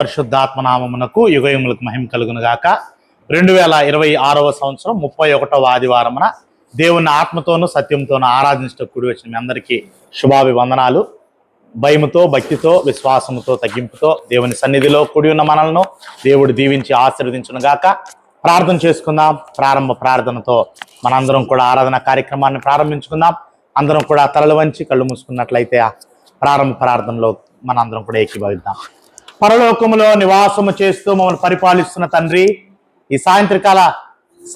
పరిశుద్ధాత్మనామమునకు యుగయుములకు మహిమ కలుగును గాక. 2026వ సంవత్సరం 31వ ఆదివారమున దేవుని ఆత్మతోనూ సత్యంతోనూ ఆరాధించటకు కూడి వచ్చిన మీ అందరికీ శుభాభివందనాలు. భయముతో, భక్తితో, విశ్వాసముతో, తగ్గింపుతో దేవుని సన్నిధిలో కూడి ఉన్న మనలను దేవుడు దీవించి ఆశీర్వదించును గాక. ప్రార్థన చేసుకుందాం. ప్రారంభ ప్రార్థనతో మనందరం కూడా ఆరాధన కార్యక్రమాన్ని ప్రారంభించుకుందాం. అందరం కూడా తలలు వంచి కళ్ళు మూసుకున్నట్లయితే ప్రారంభ ప్రార్థనలో మనందరం కూడా ఏకీభవిద్దాం. పరలోకములో నివాసము చేస్తూ మమ్మల్ని పరిపాలిస్తున్న తండ్రి, ఈ సాయంత్రకాల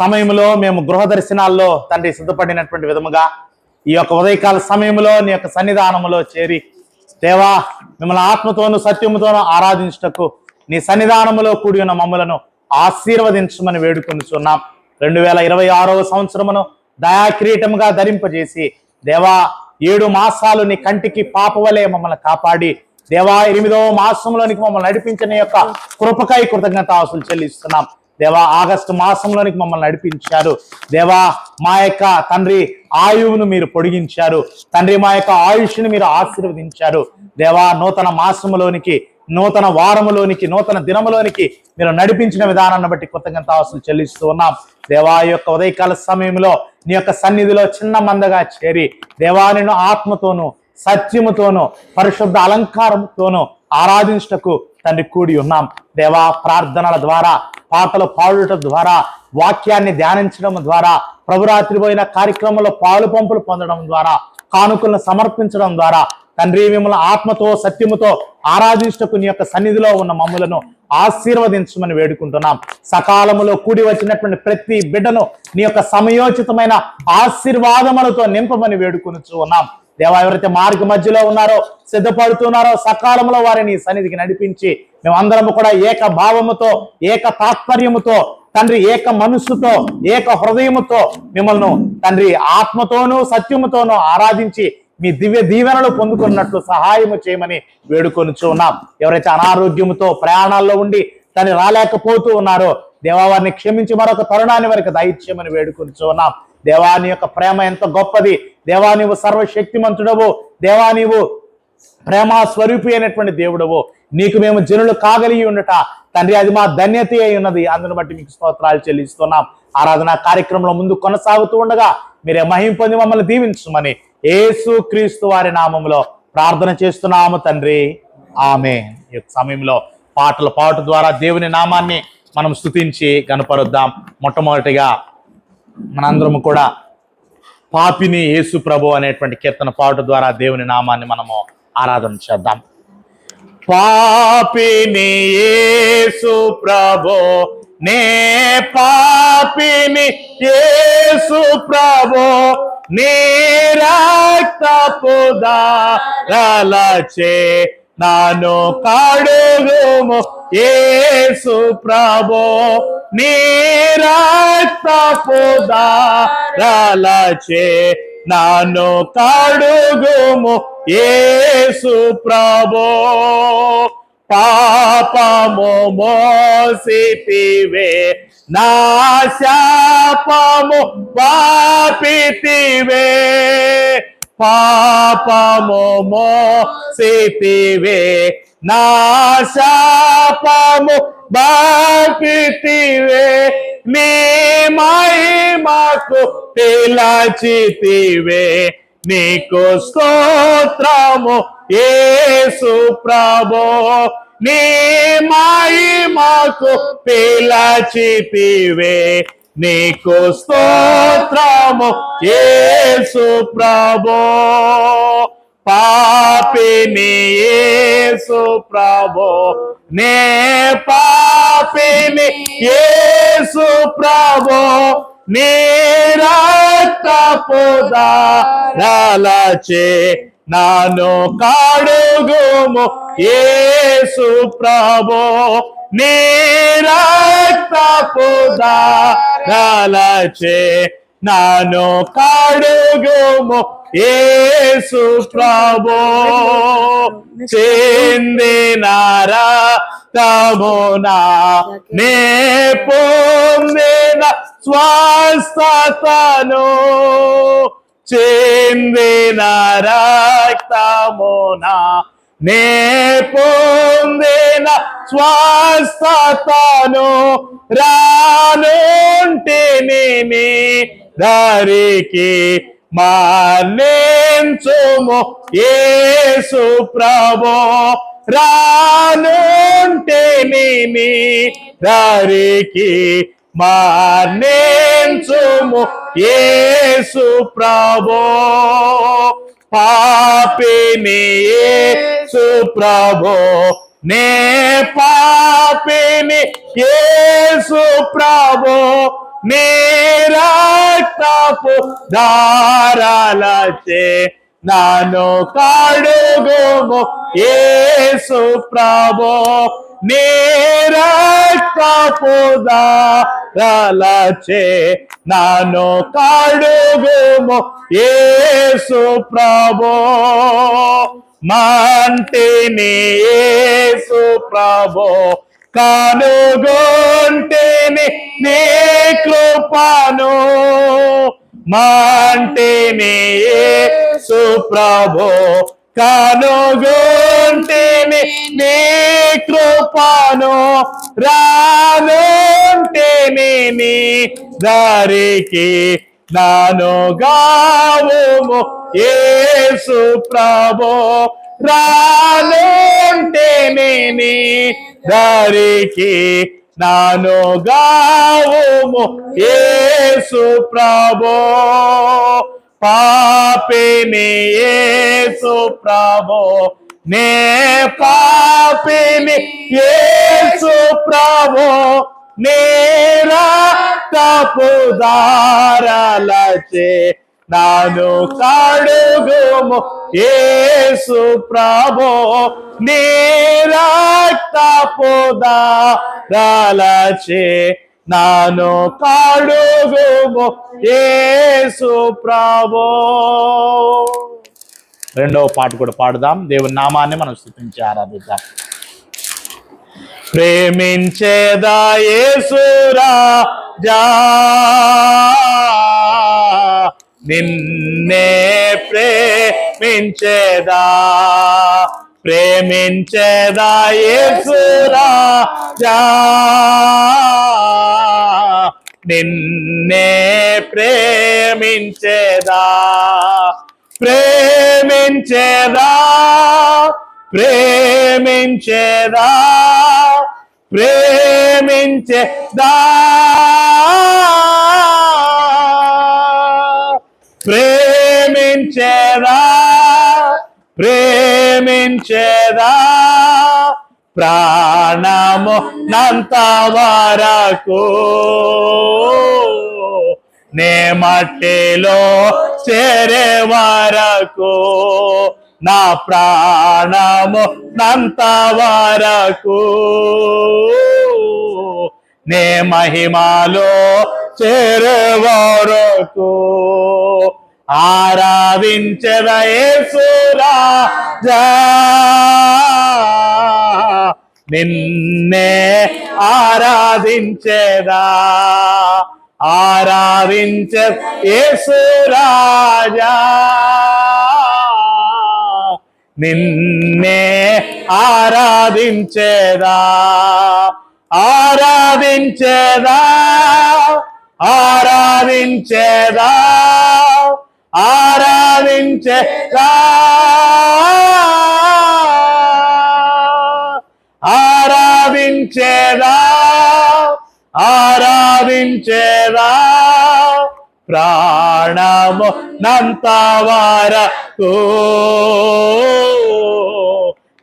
సమయంలో మేము గృహ దర్శనాల్లో తండ్రి సిద్ధపడినటువంటి విధముగా ఈ యొక్క ఉదయకాల సమయంలో నీ యొక్క సన్నిధానములో చేరి దేవా మిమ్మల్ని ఆత్మతోనూ సత్యముతోనూ ఆరాధించుటకు నీ సన్నిధానములో కూడి ఉన్న మమ్మలను ఆశీర్వదించమని వేడుకొనుచున్నాం. 2026వ సంవత్సరమును దయాకిరీటముగా ధరింపజేసి దేవా 7 మాసాలు నీ కంటికి పాపవలే మమ్మల్ని కాపాడి దేవా 8వ మాసంలోనికి మమ్మల్ని నడిపించిన యొక్క కృపకై కృతజ్ఞతాస్తుతులు చెల్లిస్తున్నాం. దేవా ఆగస్టు మాసంలోనికి మమ్మల్ని నడిపించారు. దేవా మా యొక్క తండ్రి ఆయువును మీరు పొడిగించారు. తండ్రి మా యొక్క ఆయుష్ని మీరు ఆశీర్వదించారు. దేవా నూతన మాసములోనికి, నూతన వారములోనికి, నూతన దినములోనికి మీరు నడిపించిన విధానాన్ని బట్టి కృతజ్ఞతాస్తుతులు చెల్లిస్తూ ఉన్నాం. దేవా యొక్క ఉదయకాల సమయంలో నీ యొక్క సన్నిధిలో చిన్న మందగా చేరి దేవా నిన్ను ఆత్మతోనూ సత్యముతోనూ పరిశుద్ధ అలంకారంతోనూ ఆరాధించుటకు తండ్రి కూడి ఉన్నాం. దేవా ప్రార్థనల ద్వారా, పాటలు పాడుట ద్వారా, వాక్యాన్ని ధ్యానించడం ద్వారా, ప్రభురాత్రి పోయిన కార్యక్రమంలో పాలు పంపులు పొందడం ద్వారా, కానుకలను సమర్పించడం ద్వారా తండ్రి మిమ్మల్ని ఆత్మతో సత్యముతో ఆరాధించుటకు నీ యొక్క సన్నిధిలో ఉన్న మమ్ములను ఆశీర్వదించమని వేడుకుంటున్నాం. సకాలములో కూడి వచ్చినటువంటి ప్రతి బిడ్డను నీ యొక్క సమయోచితమైన ఆశీర్వాదములతో నింపమని వేడుకొనుచు ఉన్నాం. దేవా ఎవరైతే మార్గ మధ్యలో ఉన్నారో, సిద్ధపడుతున్నారో సకాలంలో వారిని సన్నిధికి నడిపించి మేమందరము కూడా ఏక భావముతో, ఏక తాత్పర్యముతో తండ్రి, ఏక మనస్సుతో, ఏక హృదయముతో మిమ్మల్ని తండ్రి ఆత్మతోనూ సత్యముతోనూ ఆరాధించి మీ దివ్య దీవెనలు పొందుకున్నట్లు సహాయము చేయమని వేడుకొనుచు ఉన్నాం. ఎవరైతే అనారోగ్యముతో ప్రయాణాల్లో ఉండి తండ్రి రాలేకపోతూ ఉన్నారో దేవా వారిని క్షమించి మరొక తరుణాన్ని వారికి దయచేయమని వేడుకొనుచు ఉన్నాం. దేవా నీ యొక్క ప్రేమ ఎంత గొప్పది. దేవా నీవు సర్వశక్తిమంతుడవు. దేవా నీవు ప్రేమ స్వరూపి అయినటువంటి దేవుడవు. నీకు మేము జనులు కాగలిగి ఉండట తండ్రి, అది మా ధన్యత అయి ఉన్నది. అందును బట్టి మీకు స్తోత్రాలు చెల్లిస్తున్నాం. ఆరాధన కార్యక్రమంలో ముందు కొనసాగుతూ ఉండగా మీరే మహిమ పొంది మమ్మల్ని దీవించమని యేసు క్రీస్తు వారి నామములో ప్రార్థన చేస్తున్నాము తండ్రి, ఆమేన్. ఈ సమయంలో పాటల పాటు ద్వారా దేవుని నామాన్ని మనం స్తుతించి గణపరుద్దాం. మొట్టమొదటిగా మనందరము కూడా పాపిని యేసు ప్రభు అనేటువంటి కీర్తన పాటు ద్వారా దేవుని నామాన్ని మనము ఆరాధన చేద్దాం. పాపిని యేసు ప్రభు, నే పాపిని యేసు ప్రభు, నీ రక్తపు దారాలచే నాను కడుగుము యేసు ప్రభు, నీ రక్తపు దారాలచే నాను కడుగుము యేసు ప్రభు. పాపము మోసితివే, నా శాపము పాపితివే, పాపము మోసితివే, నా శాపము బాపితివే, నీ మహిమకు పిలచితివే, నీకు స్తోత్రము యేసు ప్రభు, నీ మహిమకు పిలచితివే, నీకు స్తోత్రము యేసు ప్రభు. పాపిని యేసు ప్రభు, నే పాపిని యేసు ప్రభు, నీ రక్తపు దారాలచే నాను కడుగుము యేసు ప్రభు, నీ రక్తపు దారాలచే నాను కడుగుము యేసు ప్రభు. చెందిన రక్తమునా నే పొందిన స్వస్థతను, చెందిన రక్తమునా నే పొందిన స్వస్థతను రానుంటిని దరికి మన్నించుము యేసు ప్రభో రానుంటిని దరికి మన్నించుము యేసు ప్రభో పాపిని యేసు ప్రభో నే పాపిని యేసు ప్రభో నీ రక్తపు ధారలచే నన్ను కడుగుము యేసు ప్రభో నీ రక్తపు ధారలచే నన్ను కడుగుము యేసు ప్రభో మంటిని యేసు ప్రభో కనుగొంటిని నీ కృపను మంటిని యేసు ప్రభో కనుగొంటిని నీ కృపను రానుంటిని నీ దరికి నన్ను గావుము యేసు ప్రభో రానుంటిని నీ దరికి నన్ను గావుము యేసు ప్రభో పాపిని యేసు ప్రభో నే పాపిని యేసు ప్రభో నీ రక్తపు ధారలచే నన్ను కడుగుము యేసు ప్రభో నీ రక్తపు ధారలచే నన్ను కడుగుము యేసు ప్రభో. రెండవ పాట కూడా పాడుదాం. దేవుని నామాన్ని మనం స్తుతించి ఆరాధిద్దాం. ప్రేమించేదా యేసు రాజా నిన్నే ప్రేమించేదా ప్రేమించేదా యేసు రాజా నిన్నే ప్రేమించేదా ప్రేమించేదా ప్రేమించేదా ప్రేమించేదా ప్రేమించేదా ప్రేమించేదా ప్రాణము నంత వరకు నే మట్టిలో చేరే వరకు నా ప్రాణము నంత వరకు నే మహిమలో చేరే వరకు ఆరాధించెద యేసు రాజా నిన్నే ఆరాధించెదా ఆరాధించెద యేసు రాజా నిన్నే ఆరాధించెదా ఆరాధించెదా ఆరాధించెదా ఆరాధించెదా ఆరాధించెదా ఆరాధించెదా ప్రాణము నంత వరకు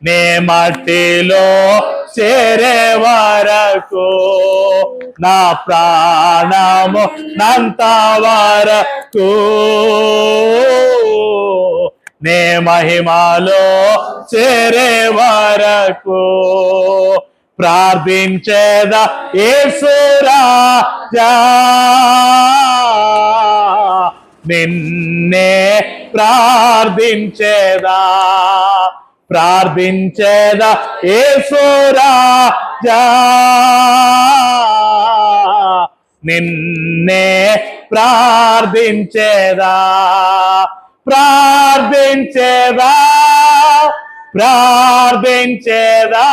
నే మట్టిలో చేరే వరకు నా ప్రాణము నంత వరకు నే మహిమలో చేరే వరకు ప్రార్థించేదా యేసు రాజా నిన్నే ప్రార్థించేదా ప్రార్థించేదా యేసు రాజా నిన్నే ప్రార్థించేదా ప్రార్థించేదా ప్రార్థించేదా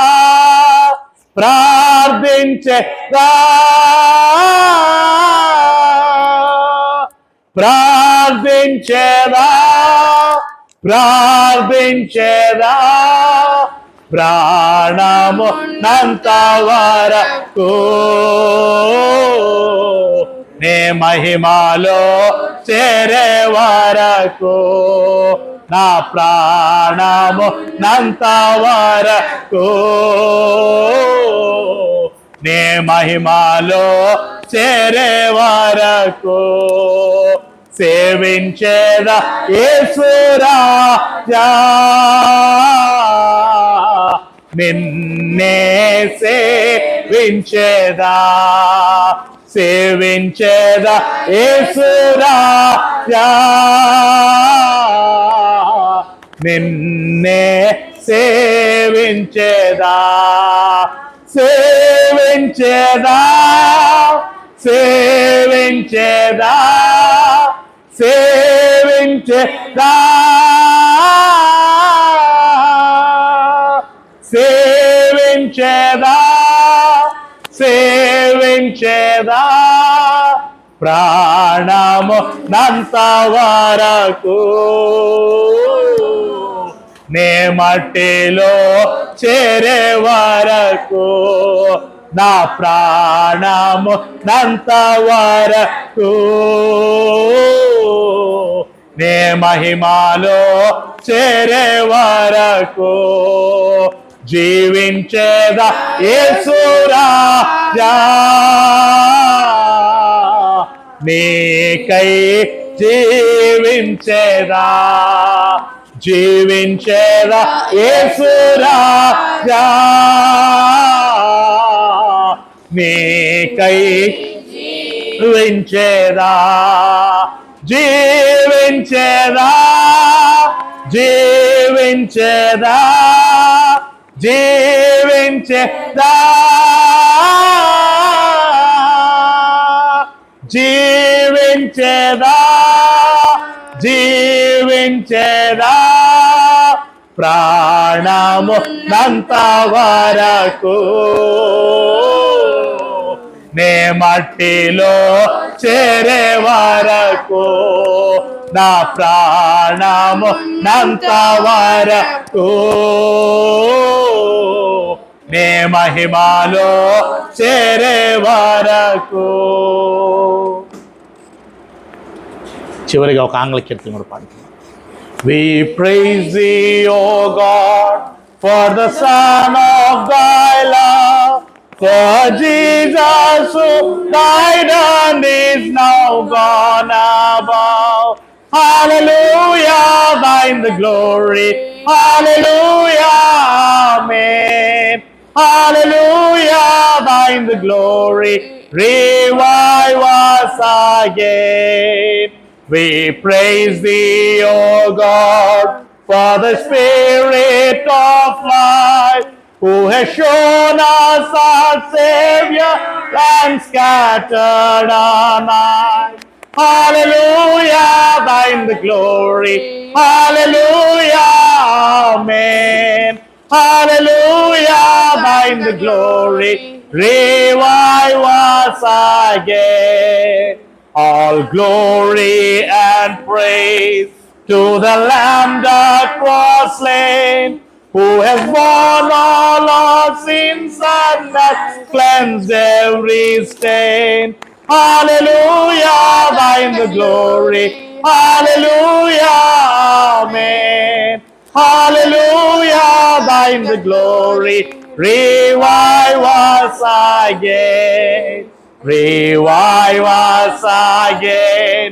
ప్రార్థించేదా ప్రార్థించేదా ప్రార్థించేదా ప్రాణము నంత వరకు నే మహిమలో చేరే వరకు నా ప్రాణము నంత వరకు నే మహిమలో చేరే వరకు సేవించేదా యేసు రాజా నిన్నే సేవించేదా సేవించేదా యేసు రాజా నిన్నే సేవించేదా సేవించేదా సేవించేదా సేవించేదా సేవించేదా సేవించేదా ప్రాణము నంత వరకు నే మట్టిలో చేరే వరకు నా ప్రాణము నంత వరకు నే మహిమలో చేరే వరకు జీవించేదా యేసు రాజా నీకై జీవించేదా జీవించేదా యేసు రాజా నీకై జీవించేదా జీవించేదా జీవించేదా జీవించేదా జీవించేదా జీవించేదా ప్రాణము నంత వరకు నే మట్టిలో చేరే వరకు నా ప్రాణము నంత వరకు నే మహిమలో చేరే వరకు. చివరిగా ఒక ఆంగ్ల కీర్తన కూడా పాడుతున్నాం. We praise thee, O God, for the Son of thy love, for Jesus who died and is now gone above. Hallelujah, thine the glory. Hallelujah, amen. Hallelujah, thine the glory. Revive us again. We praise thee, O God, for the Spirit of life, who has shown us our Savior and scattered our night. Hallelujah, thine the glory. Hallelujah, amen. Hallelujah, thine the glory. Revive us again. All glory and praise to the Lamb that was slain, who has borne all our sins and has cleansed every stain. Hallelujah, thine the glory. Hallelujah, amen. Hallelujah, thine the glory. Revive us again. Revive us again.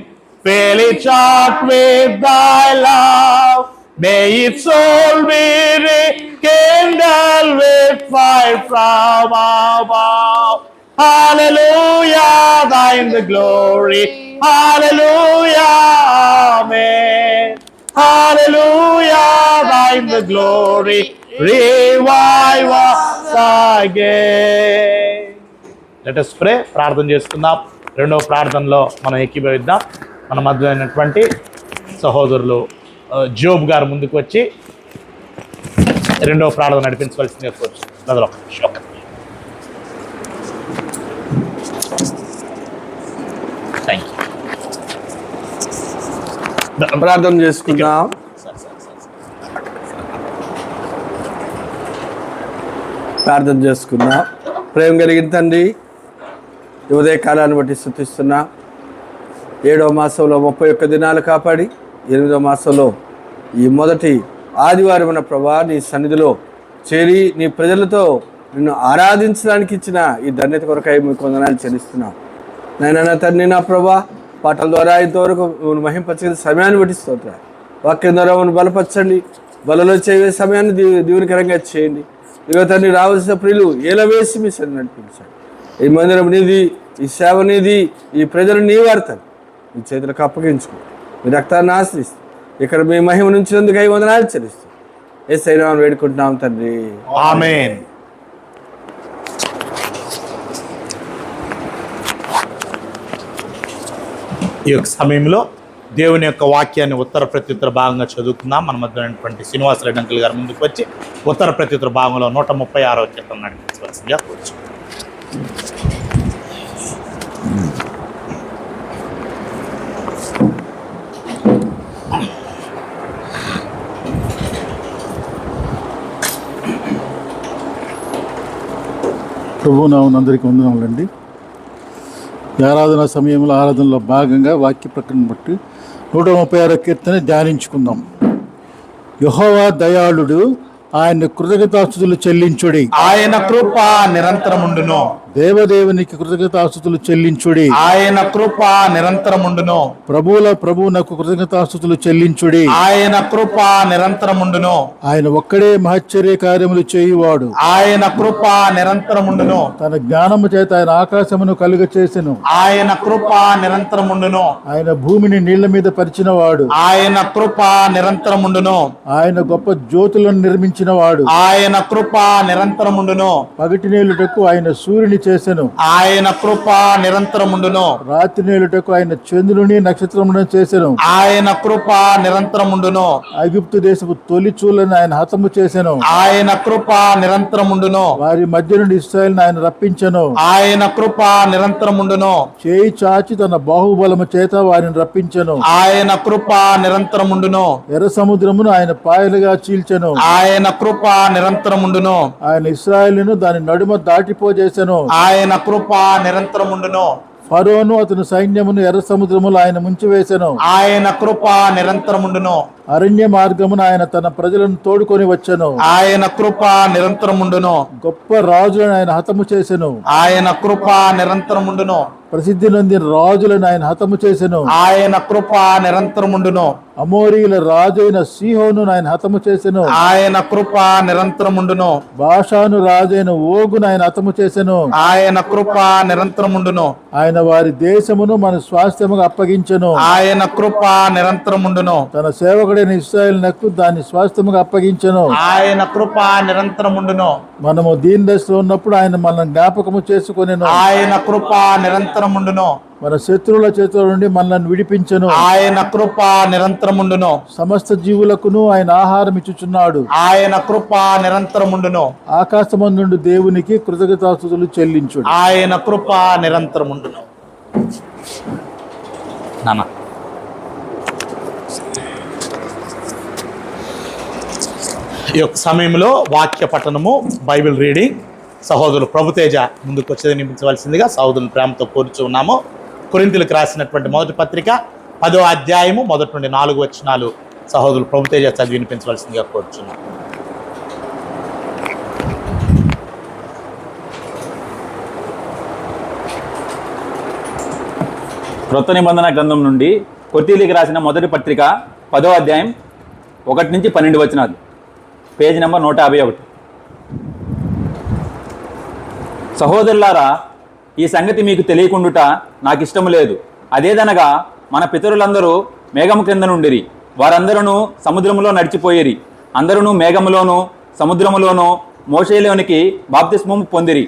Fill each heart with thy love. May its soul be rekindled with fire from above. Hallelujah, thine the glory. Hallelujah, amen. Hallelujah, thine the glory. Revive us again. Let us pray. ప్రార్థన చేసుకుందాం. రెండవ ప్రార్థనలో మనం ఏకీభవిద్దాం. మన మధ్య అయినటువంటి సహోదరులు Job గారు ముందుకు వచ్చి రెండవ ప్రార్థన నడిపించవలసిందిగా కోరుచున్నాం. ప్రార్థన చేసుకుందాం. ప్రార్థన చేసుకుందాం. ప్రేమ కలిగిన తండ్రి, ఈ ఉదయ కాలాన్ని బట్టి స్తుతిస్తున్నా. 7వ మాసంలో 31 దినాలు కాపాడి 8వ మాసంలో ఈ మొదటి ఆదివారం ప్రభా నీ సన్నిధిలో చేరి నీ ప్రజలతో నిన్ను ఆరాధించడానికి ఇచ్చిన ఈ ధన్యత కొరకై మీకు వందనాలు చెల్లిస్తున్నాం. నాయనా తండ్రి, నా ప్రభా పాటల ద్వారా ఇంతవరకు మహింపరిచిన సమయాన్ని బట్టి స్తోత్రాలు. వాక్యం ద్వారా బలపరచండి. బలలో చేయే సమయాన్ని దీవెనకరంగా చేయండి. ఇదిగో తండ్రి, రావాల్సిన ప్రియులు ఏల వేసి మీ సన్ని నడిపించండి. ఈ మందిరం నీది, ఈ సేవ నీది, ఈ ప్రజలు నీ వార్తలు మీ చేతులకు అప్పగించుకో. మీ రక్తాన్ని ఆశ్రయిస్తూ ఇక్కడ మీ మహిమ నుంచినందుకు 5 వందనాలు చెల్లిస్తాం. యేసయ్య నామమున వేడుకుంటున్నాం తండ్రి, ఆమేన్. ఈ యొక్క సమయంలో దేవుని యొక్క వాక్యాన్ని ఉత్తర ప్రత్యుత్తర భాగంగా చదువుకుందాం. మన మధ్య ఉన్నటువంటి శ్రీనివాసరెడ్డి అంకుల్ గారు ముందుకు వచ్చి ఉత్తర ప్రత్యుత్తర భాగంలో 136వ కీర్తన నడిపించవలసిందిగా కూర్చు. ప్రభు నామమున అందరికీ వందనములండి. ఈ ఆరాధన సమయంలో ఆరాధనలో భాగంగా వాక్య ప్రకటన బట్టి 136వ కీర్తన ధ్యానించుకుందాం. యెహోవా దయాళుడు, ఆయన కృతజ్ఞతాస్తుతులు చెల్లించుడి. ఆయన కృప నిరంతరముండును. దేవదేవునికి కృతజ్ఞతాస్తుతులు చెల్లించుడి. ఆయన కృప నిరంతరముండును. ప్రభువునకు కృతజ్ఞతాస్తుతులు చెల్లించుడి. ఆయన కృప నిరంతరముండును. ఆయన ఒక్కడే మహశ్చర్య కార్యములు చేయువాడు. ఆయన కృప నిరంతరముండును. తన జ్ఞానము చేత ఆయన ఆకాశమును కలుగ చేసెను. ఆయన కృప నిరంతరముండును. ఆయన భూమిని నీళ్ల మీద పరిచినవాడు. ఆయన కృప నిరంతరముండును. ఆయన గొప్ప జ్యోతులను నిర్మించినవాడు. ఆయన కృప నిరంతరముండును. పగటి నేలుటకు ఆయన సూర్యుని చేసెను. ఆయన కృప నిరంతరముండును. రాత్రి నేలుటకు ఆయన చంద్రుని నక్షత్రమును చేసెను. ఆయన కృప నిరంతరముండును. ఐగుప్తు దేశపు తొలి చూలను ఆయన హతము చేసెను. ఆయన కృప నిరంతరముండును. వారి మధ్య నుండి ఇశ్రాయేలును ఆయన రప్పించెను. ఆయన కృప నిరంతరముండును. చేయి చాచి తన బాహుబలము చేత వారిని రప్పించెను. ఆయన కృప నిరంతరముండును. ఎర్ర సముద్రమును ఆయన పాయలుగా చీల్చెను. ఆయన కృప నిరంతరముండును. ఆయన ఇశ్రాయేలును దాని నడుమ దాటిపోజేసెను. ఆయన కృప నిరంతరముండును. ఫరోను అతని సైన్యమును ఎర్ర సముద్రములో ఆయన ముంచివేసెను. ఆయన కృప నిరంతరముండును. అరణ్య మార్గమున ఆయన తన ప్రజలను తోడుకొని వచ్చెను. ఆయన కృప నిరంతరముండును. గొప్ప రాజులను ఆయన హతము చేసెను. ఆయన కృప నిరంతరముండును. ప్రసిద్ధి నొందిన రాజులను ఆయన హతము చేసెను. ఆయన కృప నిరంతరముండును. అమోరీయుల రాజైన సీహోను ఆయన హతము చేసెను. ఆయన కృప నిరంతరముండును. బాషాను రాజైన ఓగును ఆయన హతము చేసెను. ఆయన కృప నిరంతరముండును. ఆయన వారి దేశమును మన స్వాస్థ్యముగా అప్పగించెను. ఆయన కృప నిరంతరముండును. తన సేవకుడైన ఇశ్రాయేలునకు దాన్ని స్వాస్థ్యముగా అప్పగించెను. ఆయన కృప నిరంతరముండును. మనము దీన దశలో ఉన్నప్పుడు ఆయన మనల్ని జ్ఞాపకము చేసుకొనెను. ఆయన కృప నిరంతరముండును. మన శత్రువుల చేతుల నుండి మనల్ని విడిపించెను. ఆయన కృప నిరంతరముండును. సమస్త జీవులకును ఆయన ఆహారం ఇచ్చుచున్నాడు. ఆయన కృప నిరంతరముండును. ఆకాశమందుండు దేవునికి కృతజ్ఞతాస్తుతులు చెల్లించుడు. ఆయన కృప నిరంతరముండును. నాన్న ఈ యొక్క సమయంలో వాక్య పఠనము, బైబిల్ రీడింగ్ సహోదరులు ప్రభుతేజ ముందుకు వచ్చేది నియమించవలసిందిగా సహోదరులు ప్రేమతో కోరుచు ఉన్నాము. కొరింథీయులకు రాసినటువంటి మొదటి పత్రిక 10వ అధ్యాయము మొదటి నుండి 4 వచనాలు సహోదరులు ప్రభుతేజ చదివి వినిపించవలసిందిగా కోరుచున్నాము. క్రొత్త నిబంధన గ్రంథం నుండి కొరింథీయులకు రాసిన మొదటి పత్రిక 10వ అధ్యాయం 1 నుంచి 12 వచనాలు, పేజీ నెంబర్ 151. సహోదరులారా, ఈ సంగతి మీకు తెలియకుండుట నాకు ఇష్టము లేదు. అదేదనగా మన పితరులందరూ మేఘము క్రింద నుండిరి. వారందరూ సముద్రములో నడిచిపోయిరి. అందరూ మేఘములోను సముద్రములోను మోషేలోనికి బాప్తిస్మము పొందిరి.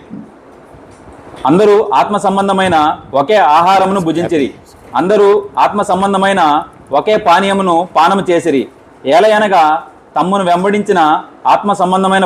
అందరూ ఆత్మ సంబంధమైన ఒకే ఆహారమును భుజించిరి. అందరూ ఆత్మ సంబంధమైన ఒకే పానీయమును పానము చేసిరి. ఏలయనగా తమ్మును వెంబడించిన ఆత్మ సంబంధమైన